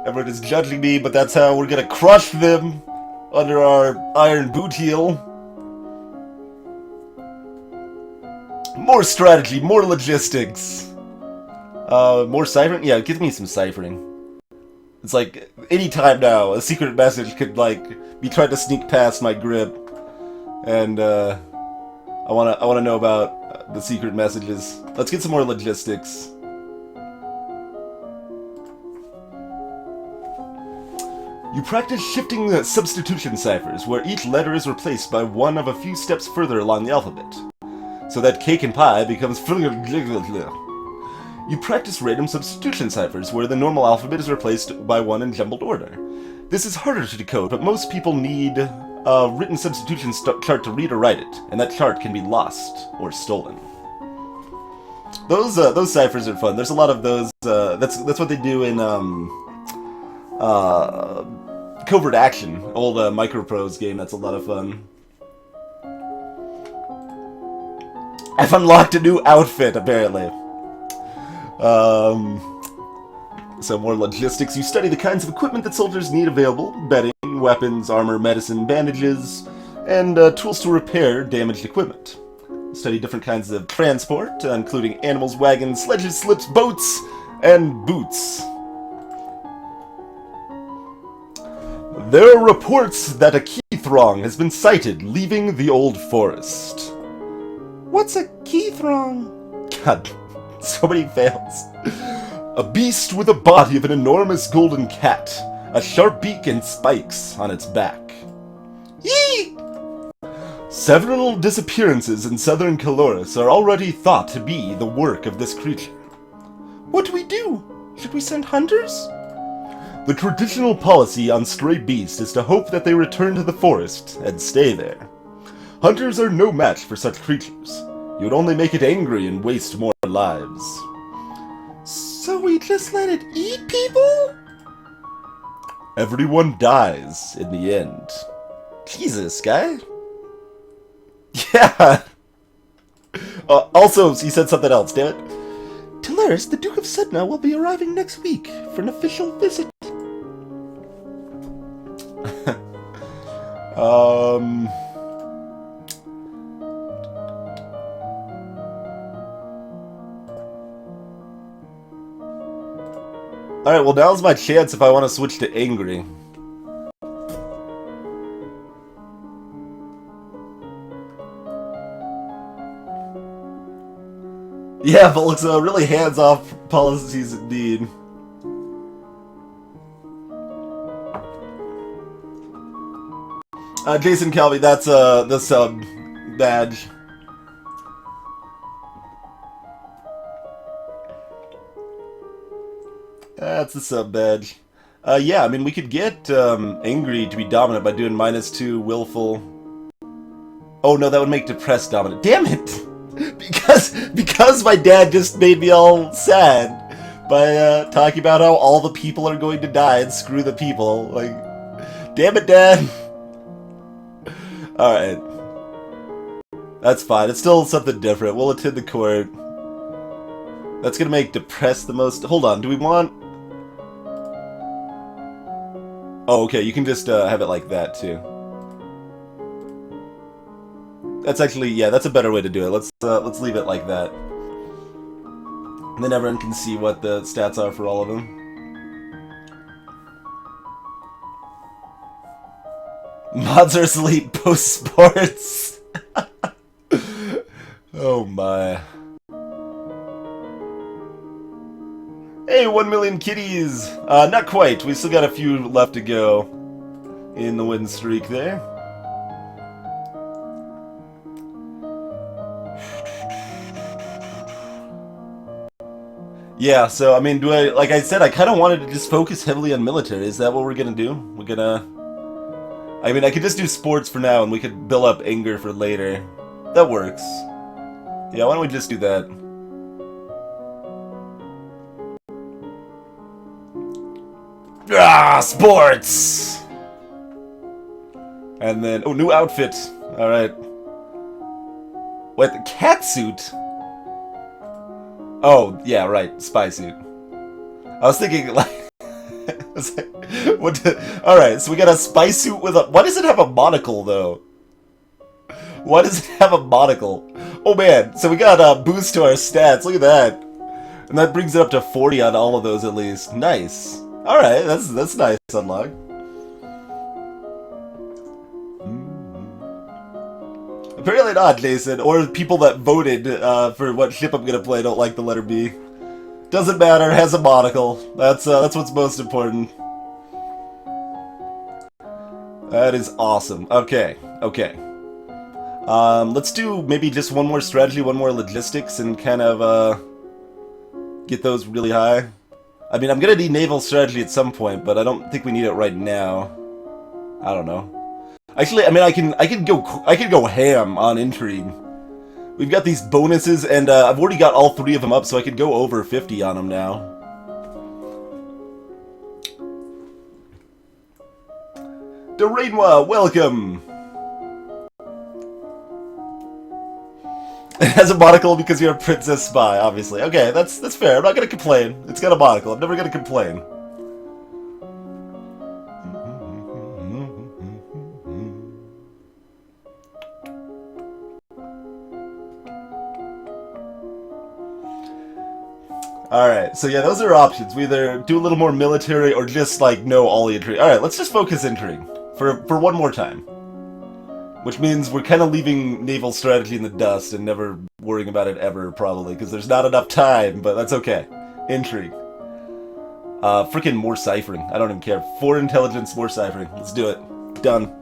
Everyone is judging me, but that's how we're gonna crush them under our iron boot heel. More strategy, more logistics. More ciphering? Yeah, give me some ciphering. It's like, any time now, a secret message could, like, be trying to sneak past my grip. And, I wanna know about the secret messages. Let's get some more logistics. You practice shifting the substitution ciphers, where each letter is replaced by one of a few steps further along the alphabet, so that cake and pie becomes. You practice random substitution ciphers, where the normal alphabet is replaced by one in jumbled order. This is harder to decode, but most people need a written substitution chart to read or write it, and that chart can be lost or stolen. Those ciphers are fun. There's a lot of those. That's what they do in Covert Action, old Microprose game. That's a lot of fun. I've unlocked a new outfit, apparently. So more logistics. You study the kinds of equipment that soldiers need available: bedding, weapons, armor, medicine, bandages, and tools to repair damaged equipment. You study different kinds of transport, including animals, wagons, sledges, slips, boats, and boots. There are reports that a key throng has been sighted leaving the old forest. What's a key throng? God, so many fails. A beast with a body of an enormous golden cat, a sharp beak and spikes on its back. Yee! Several disappearances in southern Caloris are already thought to be the work of this creature. What do we do? Should we send hunters? The traditional policy on stray beasts is to hope that they return to the forest and stay there. Hunters are no match for such creatures. You would only make it angry and waste more lives. So we just let it eat people? Everyone dies in the end. Jesus, guy. Yeah. Also, he said something else, damn it. Teleris, the Duke of Sedna, will be arriving next week for an official visit. Alright, well now's my chance if I want to switch to angry. Yeah, but looks really hands-off policies indeed. Jason Calvi, that's the sub badge. That's the sub badge. Yeah, I mean, we could get angry to be dominant by doing -2 willful. Oh no, that would make depressed dominant. Damn it! because my dad just made me all sad by talking about how all the people are going to die and screw the people. Like, damn it, Dad. All right, that's fine. It's still something different. We'll attend the court. That's gonna make depressed the most. Hold on. Do we want? Oh, okay. You can just have it like that too. That's actually, yeah, that's a better way to do it. Let's leave it like that. And then everyone can see what the stats are for all of them. Mods are asleep post-sports. Oh my. Hey, 1 million kitties! Not quite. We still got a few left to go in the win streak there. Yeah, so, I mean, like I said, I kind of wanted to just focus heavily on military. Is that what we're gonna do? We're gonna... I mean, I could just do sports for now, and we could build up anger for later. That works. Yeah, why don't we just do that? Ah, sports! And then, oh, new outfit. Alright. What, the cat suit? Oh, yeah, right, spy suit. I was thinking, like... Alright, so we got a spy suit with a... Why does it have a monocle, though? Why does it have a monocle? Oh man, so we got a boost to our stats. Look at that. And that brings it up to 40 on all of those at least. Nice. Alright, that's nice unlock. Apparently not, Jason. Or people that voted for what ship I'm gonna play don't like the letter B. Doesn't matter, has a monocle. That's what's most important. That is awesome. Okay, okay. Let's do maybe just one more strategy, one more logistics, and kind of get those really high. I mean, I'm gonna need naval strategy at some point, but I don't think we need it right now. I don't know. Actually, I mean, I can go ham on intrigue. We've got these bonuses, and I've already got all 3 of them up, so I could go over 50 on them now. Dorainwa, welcome! It has a monocle because you're a princess spy, obviously. Okay, that's fair. I'm not gonna complain. It's got a monocle. I'm never gonna complain. Alright, so yeah, those are options. We either do a little more military or just, like, no all intrigue. Alright, let's just focus intrigue. For one more time. Which means we're kind of leaving naval strategy in the dust and never worrying about it ever, probably, because there's not enough time, but that's okay. Intrigue. Freaking more ciphering. I don't even care. 4 intelligence, more ciphering. Let's do it. Done.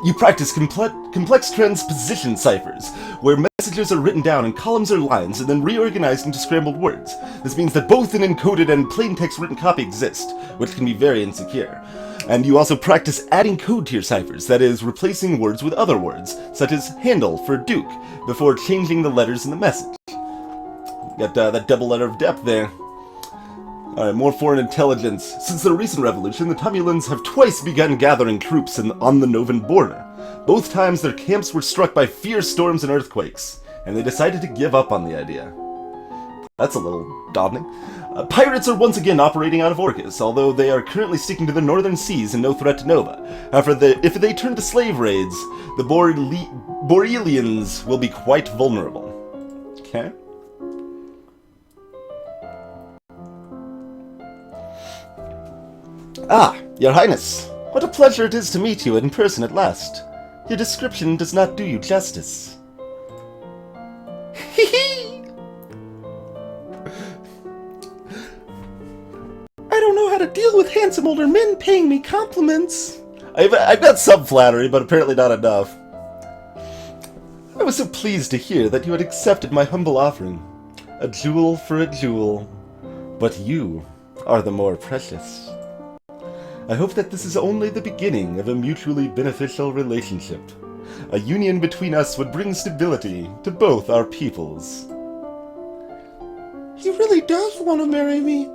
You practice complex transposition ciphers, where messages are written down in columns or lines and then reorganized into scrambled words. This means that both an encoded and plain text written copy exist, which can be very insecure. And you also practice adding code to your ciphers, that is, replacing words with other words, such as handle for Duke, before changing the letters in the message. Got that double letter of depth there. Alright, more foreign intelligence. Since the recent revolution, the Tumulans have twice begun gathering troops on the Novan border. Both times their camps were struck by fierce storms and earthquakes, and they decided to give up on the idea. That's a little daunting. Pirates are once again operating out of Orcus, although they are currently sticking to the northern seas and no threat to Nova. However, if they turn to slave raids, the Borelians will be quite vulnerable. Okay. Ah, Your Highness. What a pleasure it is to meet you in person at last. Your description does not do you justice. Hee-hee! I don't know how to deal with handsome older men paying me compliments. I've got some flattery, but apparently not enough. I was so pleased to hear that you had accepted my humble offering. A jewel for a jewel. But you are the more precious. I hope that this is only the beginning of a mutually beneficial relationship. A union between us would bring stability to both our peoples. He really does want to marry me.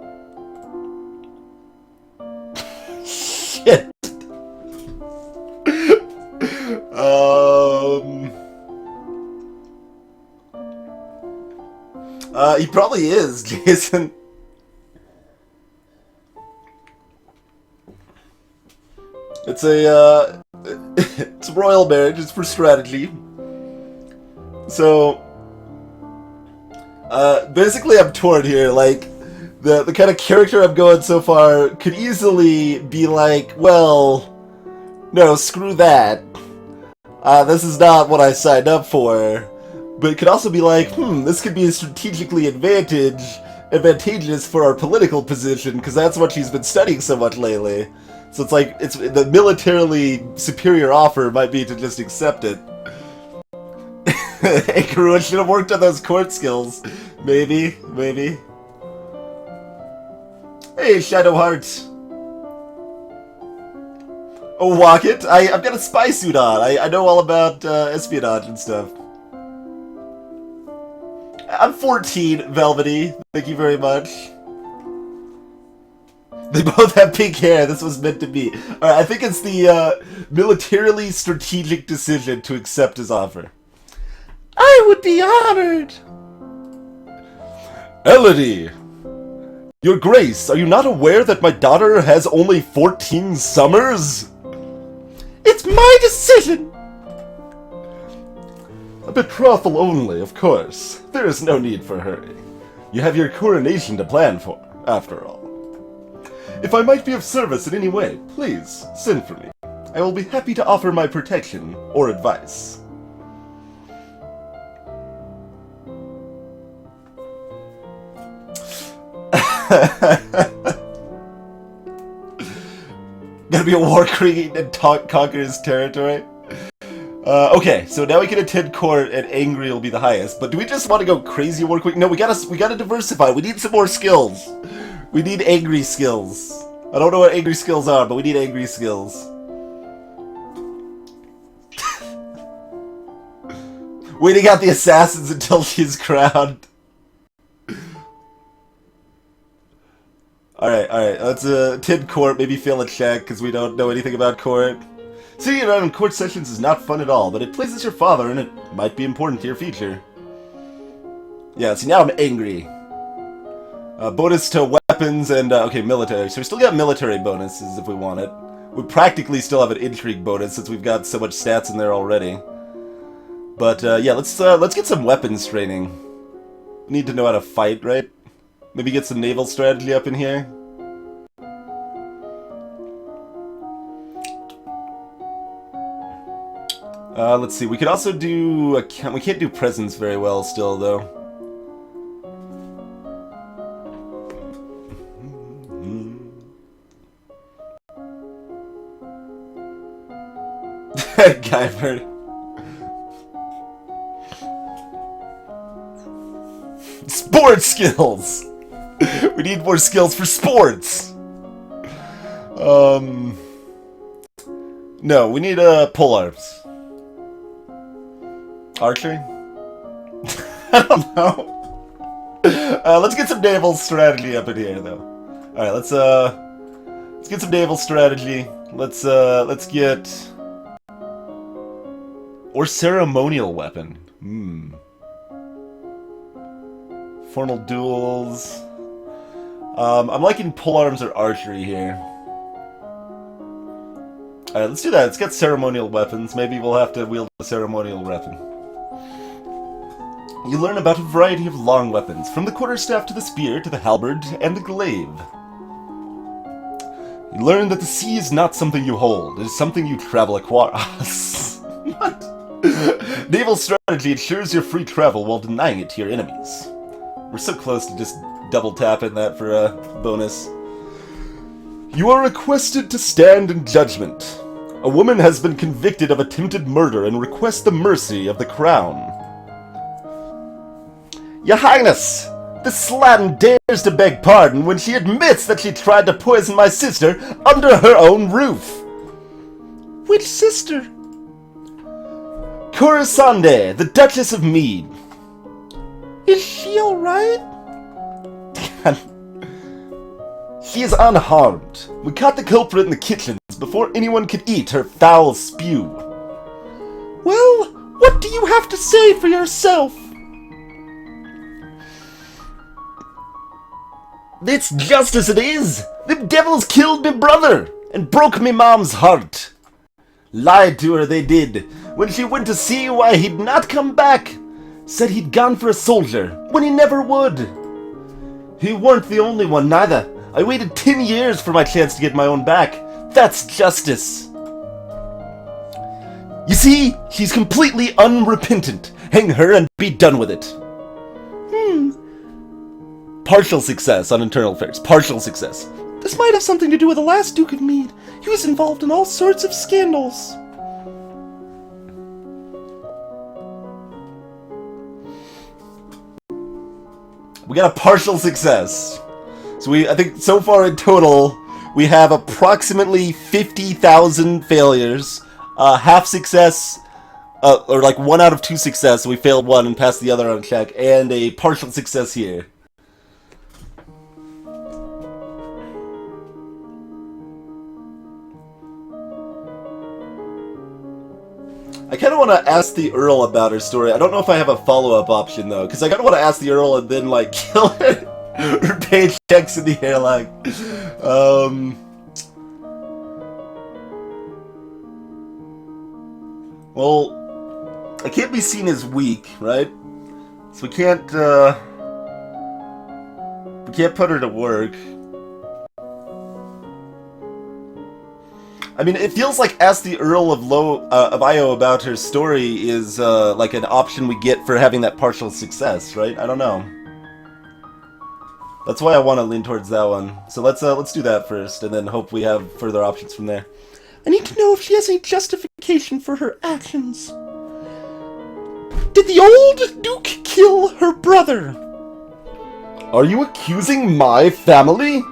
Shit. He probably is, Jason. It's a, it's a royal marriage, it's for strategy. So, basically I'm torn here, like, the kind of character I'm going so far could easily be like, well, no, screw that. This is not what I signed up for. But it could also be like, this could be strategically advantageous for our political position, because that's what she's been studying so much lately. So it's like, the militarily superior offer might be to just accept it. Hey, Karua should have worked on those court skills. Maybe. Hey, Shadowheart. Oh, Rocket. I've got a spy suit on. I know all about espionage and stuff. I'm 14, Velvety. Thank you very much. They both have pink hair. This was meant to be. Alright, I think it's the militarily strategic decision to accept his offer. I would be honored! Elodie! Your Grace, are you not aware that my daughter has only 14 summers? It's my decision! A betrothal only, of course. There is no need for hurry. You have your coronation to plan for, after all. If I might be of service in any way, please send for me. I will be happy to offer my protection or advice. Gonna be a war queen and conquer his territory? Okay, so now we can attend court and angry will be the highest. But do we just want to go crazy war queen? No, we gotta diversify. We need some more skills. We need angry skills. I don't know what angry skills are, but we need angry skills. Waiting out the assassins until she's crowned. Alright, let's attend court, maybe fail a check, because we don't know anything about court. Sitting around in court sessions is not fun at all, but it pleases your father, and it might be important to your future. Yeah, see, now I'm angry. Bonus to weapons and, okay, military. So we still got military bonuses if we want it. We practically still have an intrigue bonus, since we've got so much stats in there already. But, yeah, let's get some weapons training. We need to know how to fight, right? Maybe get some naval strategy up in here. Let's see. We could also do... we can't do presence very well still, though. Guyver. Sports skills! We need more skills for sports! No, we need, polearms. Archery? I don't know. Let's get some naval strategy up in here, though. Alright, let's get some naval strategy. Let's get... Or ceremonial weapon. Formal duels. I'm liking polearms or archery here. Alright, let's do that. Let's get ceremonial weapons. Maybe we'll have to wield a ceremonial weapon. You learn about a variety of long weapons, from the quarterstaff to the spear to the halberd and the glaive. You learn that the sea is not something you hold, it is something you travel across. What? Naval strategy ensures your free travel while denying it to your enemies. We're so close to just double tapping that for a bonus. You are requested to stand in judgment. A woman has been convicted of attempted murder and requests the mercy of the crown. Your Highness, this slattern dares to beg pardon when she admits that she tried to poison my sister under her own roof. Which sister? Corisande, the Duchess of Mead. Is she alright? She is unharmed. We caught the culprit in the kitchens before anyone could eat her foul spew. Well, what do you have to say for yourself? It's just as it is. Them devils killed me brother and broke me mom's heart. Lied to her they did. When she went to see why he'd not come back. Said he'd gone for a soldier when he never would. He weren't the only one neither. I waited 10 years for my chance to get my own back. That's justice. You see, she's completely unrepentant. Hang her and be done with it. Partial success on internal affairs. Partial success. This might have something to do with the last Duke of Mead. He was involved in all sorts of scandals. We got a partial success. So I think so far in total, we have approximately 50,000 failures. Half success, or like 1 out of 2 success, so we failed one and passed the other on check, and a partial success here. I kind of want to ask the Earl about her story. I don't know if I have a follow-up option, though, because I kind of want to ask the Earl and then, like, kill her. Or paychecks in the airlock. Well, I can't be seen as weak, right? So we can't put her to work. I mean, it feels like Ask the Earl of Io about her story is like an option we get for having that partial success, right? I don't know. That's why I want to lean towards that one. So let's do that first, and then hope we have further options from there. I need to know if she has any justification for her actions. Did the old Duke kill her brother? Are you accusing my family?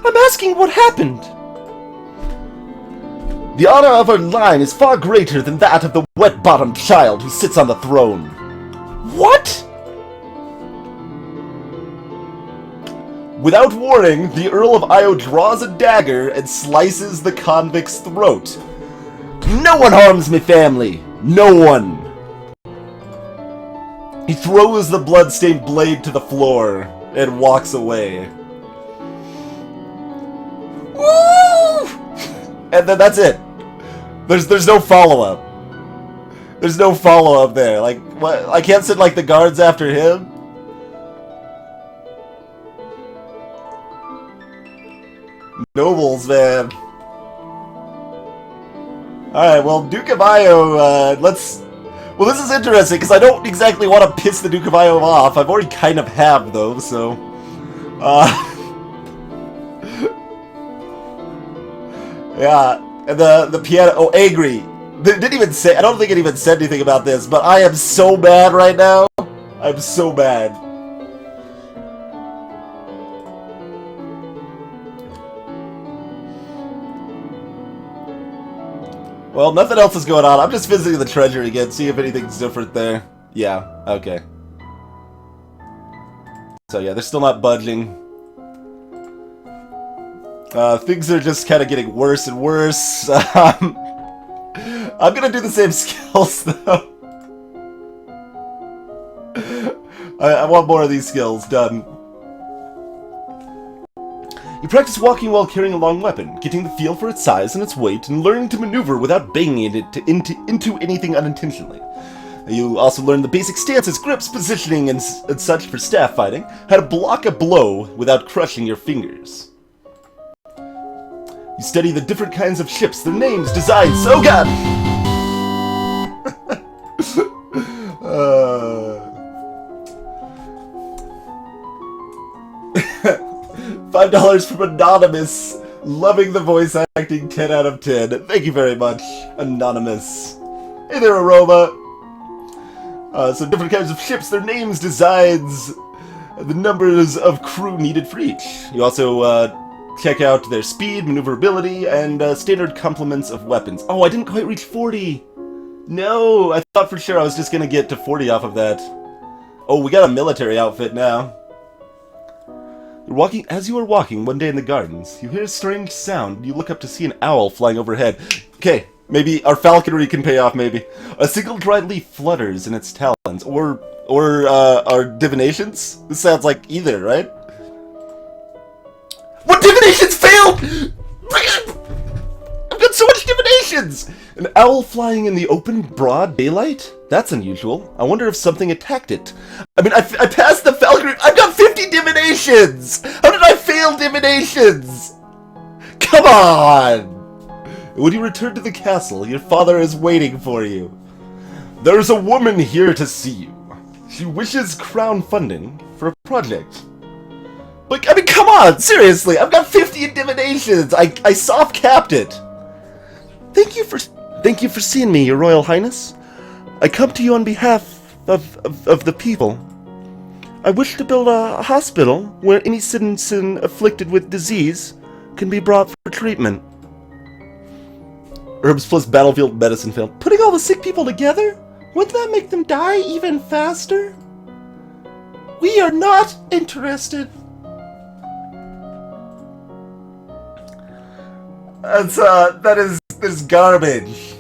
I'm asking what happened. The honor of our line is far greater than that of the wet-bottomed child who sits on the throne. What? Without warning, the Earl of Io draws a dagger and slices the convict's throat. No one harms my family. No one. He throws the blood-stained blade to the floor and walks away. Woo! And then that's it. There's no follow-up. There's no follow-up there. Like, what? I can't send, like, the guards after him? Nobles, man. Alright, well, Duke of Io, let's... Well, this is interesting, because I don't exactly want to piss the Duke of Io off. I've already kind of have, though, so... yeah. And the piano... Oh, angry. Didn't even say... I don't think it even said anything about this, but I am so mad right now. I'm so mad. Well, nothing else is going on. I'm just visiting the treasury again, see if anything's different there. Yeah, okay. So yeah, they're still not budging. Things are just kind of getting worse and worse. I'm gonna do the same skills, though. I want more of these skills done. You practice walking while carrying a long weapon, getting the feel for its size and its weight, and learning to maneuver without banging it into anything unintentionally. You also learn the basic stances, grips, positioning, and such for staff fighting, how to block a blow without crushing your fingers. You study the different kinds of ships, their names, designs... Oh god! $5 from Anonymous. Loving the voice acting, 10 out of 10. Thank you very much, Anonymous. Hey there, Aroma. So different kinds of ships, their names, designs, the numbers of crew needed for each. You also check out their speed, maneuverability, and standard complements of weapons. Oh, I didn't quite reach 40. No, I thought for sure I was just going to get to 40 off of that. Oh, we got a military outfit now. As you are walking one day in the gardens, you hear a strange sound. You look up to see an owl flying overhead. Okay, maybe our falconry can pay off, maybe. A single dry leaf flutters in its talons. Or our divinations? This sounds like either, right? What divinations failed?! I've got so much divinations! An owl flying in the open, broad daylight? That's unusual. I wonder if something attacked it. I mean, I passed the falconry. I've got 50 divinations! How did I fail divinations? Come on! When you return to the castle, your father is waiting for you. There's a woman here to see you. She wishes crown funding for a project. Like, I mean, come on! Seriously, I've got 50 divinations! I soft-capped it! Thank you for seeing me, your royal highness. I come to you on behalf of the people. I wish to build a hospital where any citizen afflicted with disease can be brought for treatment. Herbs plus battlefield medicine failed. Putting all the sick people together? Wouldn't that make them die even faster? We are not interested. That is garbage.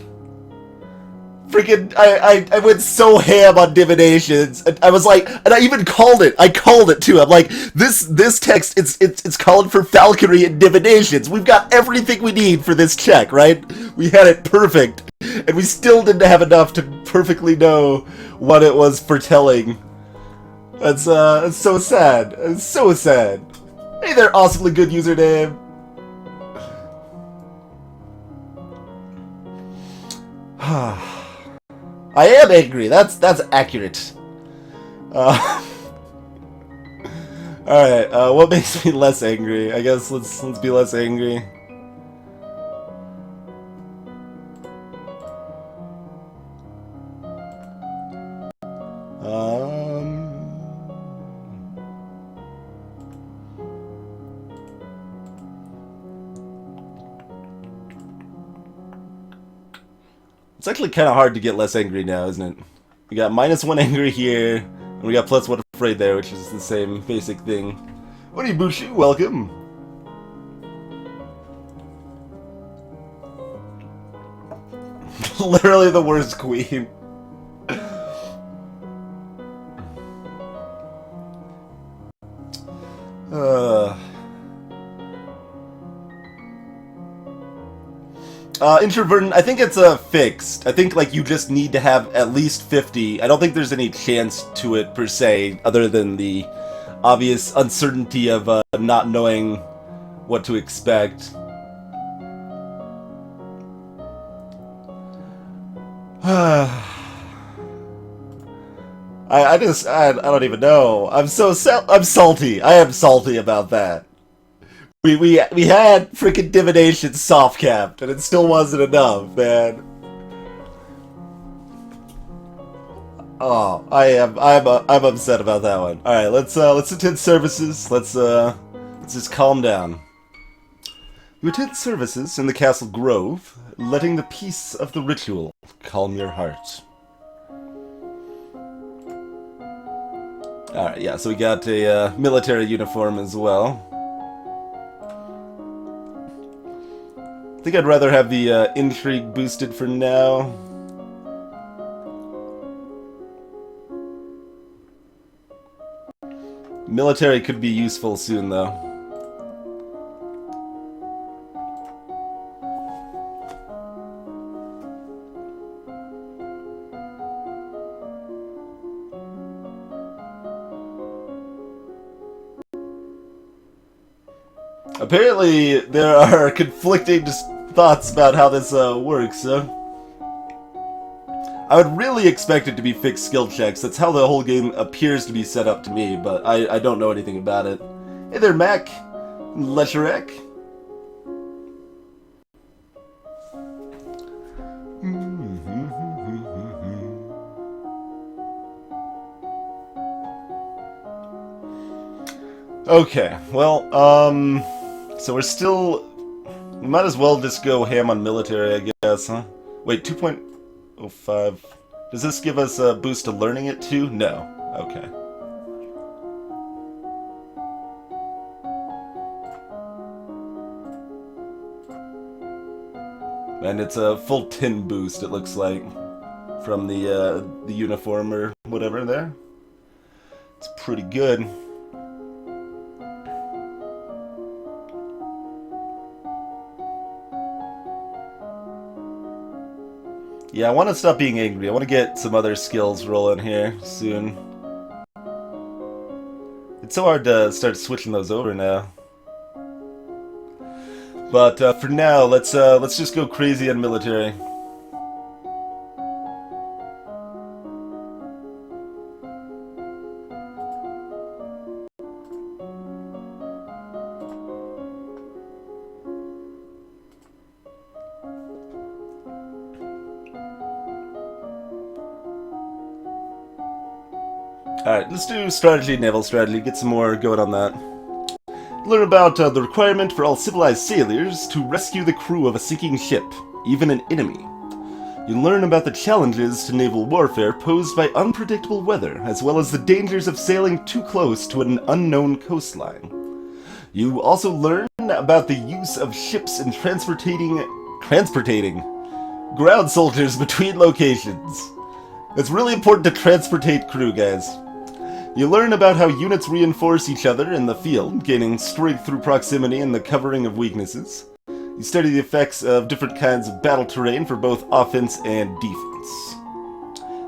freaking, I went so ham on divinations. And I was like, and I even called it. I called it too. I'm like, this text, it's calling for falconry and divinations. We've got everything we need for this check, right? We had it perfect, and we still didn't have enough to perfectly know what it was foretelling. That's so sad. It's so sad. Hey there, awesomely good username. I am angry. That's accurate. All right. What makes me less angry? I guess let's be less angry. It's actually kind of hard to get less angry now, isn't it? We got -1 angry here, and we got +1 afraid there, which is the same basic thing. What are you, Bushu? Welcome. Literally the worst queen. Introverted, I think it's fixed. I think like you just need to have at least 50. I don't think there's any chance to it per se, other than the obvious uncertainty of not knowing what to expect. I don't even know. I'm salty. I am salty about that. We had freaking divination soft capped, and it still wasn't enough, man. Oh, I'm upset about that one. All right, let's attend services. Let's just calm down. You attend services in the castle grove, letting the peace of the ritual calm your heart. All right, yeah. So we got a military uniform as well. I think I'd rather have the intrigue boosted for now. Military could be useful soon, though. Apparently, there are conflicting thoughts about how this works, so... I would really expect it to be fixed skill checks. That's how the whole game appears to be set up to me, but I don't know anything about it. Hey there, Mac. Lecherek. Okay, well, so we're still... We might as well just go ham on military, I guess, huh? Wait, 2.05. Does this give us a boost to learning it too? No. Okay. And it's a full 10 boost, it looks like, from the uniform or whatever there. It's pretty good. Yeah, I want to stop being angry. I want to get some other skills rolling here soon. It's so hard to start switching those over now. But for now, let's just go crazy on military. Alright, let's do strategy, naval strategy, get some more going on that. Learn about the requirement for all civilized sailors to rescue the crew of a sinking ship, even an enemy. You learn about the challenges to naval warfare posed by unpredictable weather, as well as the dangers of sailing too close to an unknown coastline. You also learn about the use of ships in transportating ground soldiers between locations. It's really important to transportate crew, guys. You learn about how units reinforce each other in the field, gaining strength through proximity and the covering of weaknesses. You study the effects of different kinds of battle terrain for both offense and defense.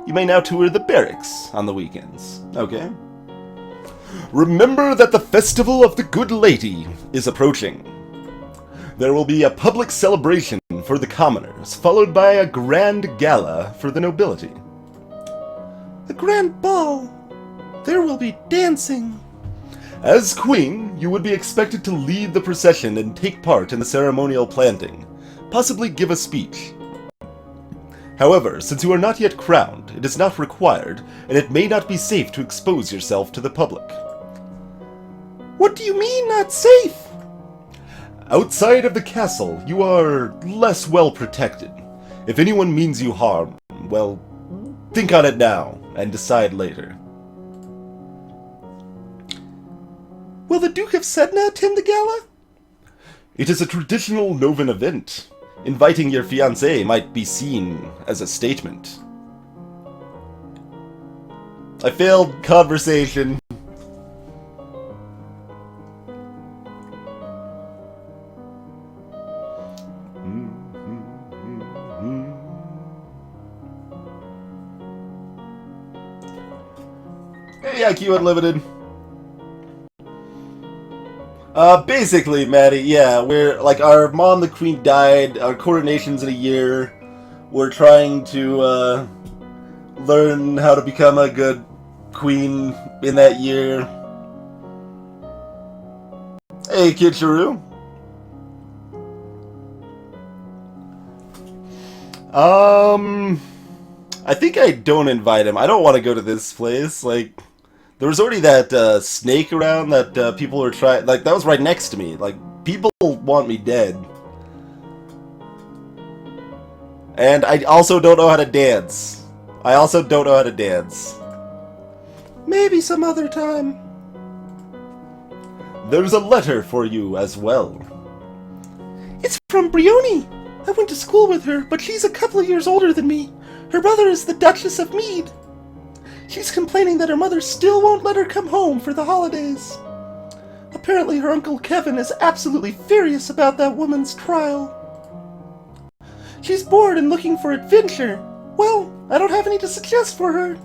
You may now tour the barracks on the weekends. Okay. Remember that the Festival of the Good Lady is approaching. There will be a public celebration for the commoners, followed by a grand gala for the nobility. A grand ball. There will be dancing. As queen, you would be expected to lead the procession and take part in the ceremonial planting, possibly give a speech. However, since you are not yet crowned, it is not required, and it may not be safe to expose yourself to the public. What do you mean, not safe? Outside of the castle, you are less well protected. If anyone means you harm, well, think on it now, and decide later. Will the Duke of Sedna attend the gala? It is a traditional Novan event. Inviting your fiancé might be seen as a statement. I failed conversation. Hey, IQ Unlimited. Basically, Maddie, yeah, we're, like, our mom, the queen, died, our coronation's in a year, we're trying to, learn how to become a good queen in that year. Hey, Kid Sharu. I think I don't invite him. I don't want to go to this place, like... There was already that snake around that people were trying... Like, that was right next to me. Like, people want me dead. And I also don't know how to dance. Maybe some other time. There's a letter for you as well. It's from Brioni. I went to school with her, but she's a couple of years older than me. Her mother is the Duchess of Mead. She's complaining that her mother still won't let her come home for the holidays. Apparently her Uncle Kevin is absolutely furious about that woman's trial. She's bored and looking for adventure. Well, I don't have any to suggest for her.